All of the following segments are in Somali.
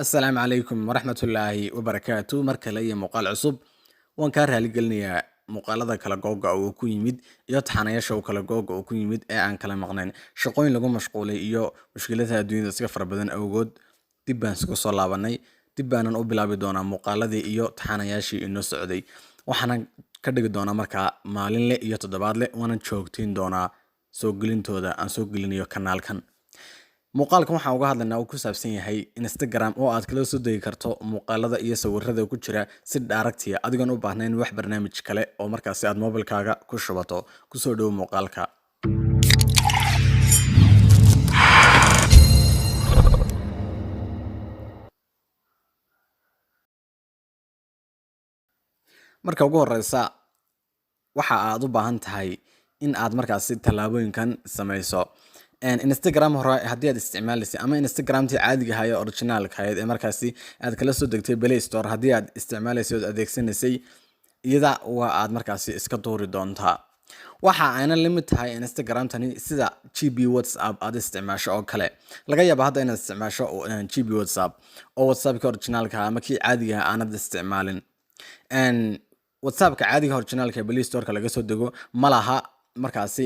السلام عليكم ورحمة الله وبركاته مركل أي مقال عصب وان كان رالي قلني مقالة كلا جوجا أو ku yimid iyo taxanayaasha kala googa oo ku yimid ee aan kala maqnayn shaqooyin lagu mashquulay iyo mushkiladaha adduunyada iska fara badan awgood dib baan isku soo laabanay dib baanan u bilaabi doonaa muuqaaladii iyo taxanayaashii inoo socday waxaana ka dhigi doonaa markaa maalinle iyo toddobaadle waanan joogtiin doonaa soo gelintooda aan soo gelinayo kanaalkan muuqaalkan waxaan uga hadlaynaa uu ku saabsan yahay Instagram oo aad kala soo degi karto muuqaalada iyo sawirrada ku jira si directly adigoon u baahnayn wax barnaamij kale oo markaas aad mobilkaaga ku shubato ku soo dhow muuqaalka marka ugu horeysa waxa aad u baahan tahay in aad markaas tallaabooyinkan samayso Instagram hore haddii aad isticmaalaysid ama Instagramtii caadiga ahaa ee originalka ahayd ee markaasi aad kala soo degtay Play Store haddii aad isticmaalaysid oo adeegsanaysay iyada waa aad markaasi iska duuri doontaa waxa ayna limit tahay Instagram tani sida GB WhatsApp aad isticmaasho oo kale laga yaabo hadda inaad isticmaasho GB WhatsApp oo WhatsAppka originalka ama kii caadiga ah aanad isticmaalin WhatsAppka caadiga originalka ee Play Store laga soo dego malaha markaasi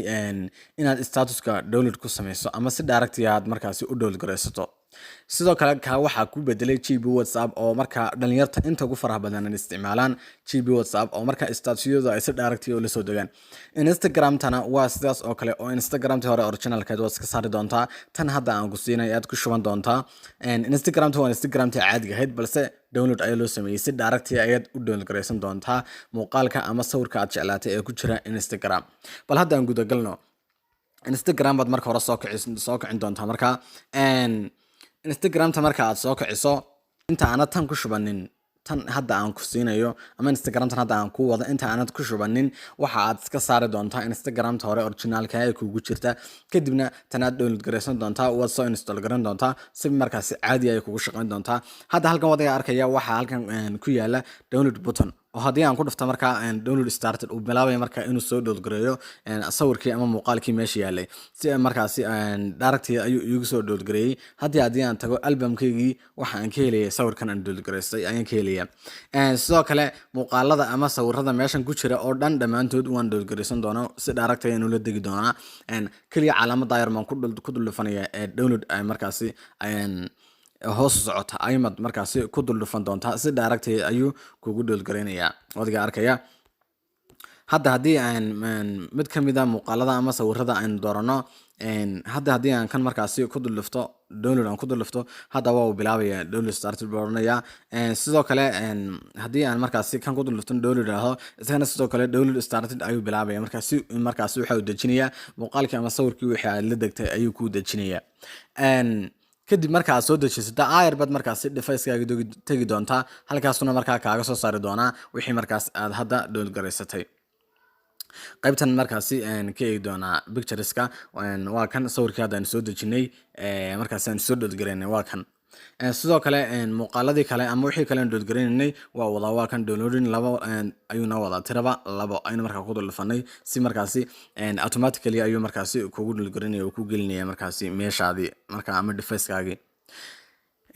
inaad statuska download ku samayso ama si direct aad markaasi u download gareysato sidoo kale ka waxa ku bedelay GB WhatsApp oo marka dhalinyarta inta ugu faraha badan ay isticmaalaan GB WhatsApp oo marka statusyada ay si direct ah la soo degaan Instagram tana waa sidaas oo kale oo Instagramtii hore originalkeed waa iska saari doontaa tan hadda aan ku siinay aad ku shuban doontaa Instagramta waa Instagramtii caadiga ahayd balse download ay loo sameeyay si direct ah ayaad u download gareysan doontaa muuqaalka ama sawirka aad jeclaatay ee ku jira Instagram bal hadda aan guda galno Instagram baad marka hore soo kicin doontaa marka Instagramta marka aad soo kiciso inta aanad tan ku shubanin tan hadda aan ku siinayo ama Instagramta hadda aan ku wada inta aanad ku shubanin waxa aad iska saari doontaa Instagramta hore originalka ay kugu jirta kadibna tan aad download gareysan doontaa waad soo install garan doontaa si markaas caadi ay kugu shaqeyn doontaa hadda halkan wadaga arkaya waxa halkan ku yaala download button oo haddii aan ku dhufto marka download started uu bilaabay marka inuu soo download gareeyo sawirkii ama muuqaalkii meesha yaalay si markaasi directly ayuu igu soo download gareeyay haddii aan tago albumkeygii waxa aan ka helay sawirkan aan download gareystay ayaan ka helaya sidoo kale muuqaalada ama sawirrada meeshan ku jira oo dhan dhamaantood waan download gareysan doonaa si direct ah inuu la degi doonaa kaliya calaamada yar maan ku dhulfanaya download ay markaasi hoos socota aymad markaasi ku dhulfan doontaa si direct ah ayuu kugu download gareynayaa wadiga arkaya hadda haddii aan mid ka mid ah muuqaalada ama sawirrada aan doorano haddii aan kan markaasi ku dhulfto download aan ku dhulfto hadda waa uu bilaabaya download started boornaya sidoo kale haddii aan markaasi kan ku dhulfto download aho isagana sidoo kale download started ayuu bilaabaya markaasi waxa uu dejinayaa muuqaalkii ama sawirkii wixii aad la degtay ayuu ku dejinayaa kadib marka aad soo dejisato airbad markaasi device-kaaga tagi doontaa halkaasuna markaa kaaga soo saari doonaa wixii markaas aad hadda download gareysatay qaybtan markaasi ka eegi doonaa pictureska waa kan sawirkii hadda aan soo dejinay markaas aan soo download gareynay waa kan sidoo kale muuqaaladii kale ama wixii kale aan download gareynay waa kan downloading labo ayuuna wadaa tiraba labo ayna markaa ku dhulfanay si markaasi automatically ayuu markaasi kugu download gareynaya oo ku gelinaya markaasi meeshaadii marka ama device-kaagii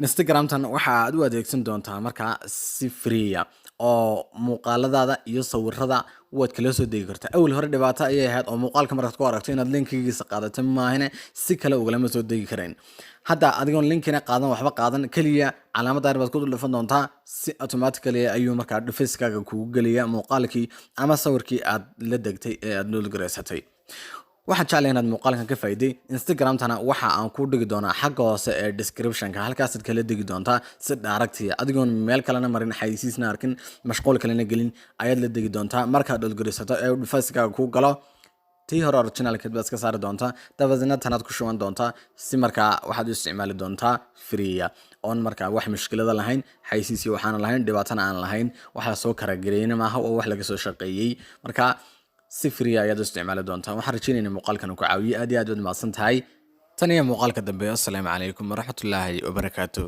Instagram-tan waxa aad u adeegsan doontaa marka si free oo muuqaaladaada iyo sawirrada waad kala soo degi kartaa awal hore dhibaato ayay ahayd oo muuqaalka markaad ku aragto inaad linkigiisa qaadato maahine si kale ugalama soo degi karayn hadda adigoon linkina qaadan waxba qaadan kaliya calaamada yar baad ku dhulfan doontaa si automatically ayuu markaa device-kaaga kugu gelaya muuqaalkii ama sawirkii aad la degtay ee aad download gareysatay waxaan jeclahay inaad muuqaalkan ka faa'iiday Instagram-tana waxa aan ku dhigi doonaa xagga hoose ee description-ka halkaas aad kala degi doontaa si direct ah adigoon meel kalena marin xayisiisna arkin mashquul kalena gelin ayaad la degi doontaa marka download gareysato ee device-kaaga ku galo tii hore originalkeed baad iska saari doontaa dabadeedna tanaad ku shuban doontaa si markaa waxaad u isticmaali doontaa free oon markaa wax mushkilada lahayn xayisiis waxaan lahayn dhibaatana aan lahayn waxa soo kara gareeyna maaha oo wax laga soo shaqeeyay marka si free ayaad u isticmaali doontaa waxaan rajaynayaa muuqaalkan ku caawiyo aad iyo aad baad mahadsan tahay tan iyo muuqaalka dambe assalaamu calaykum waraxmatullaahi wabarakaatuh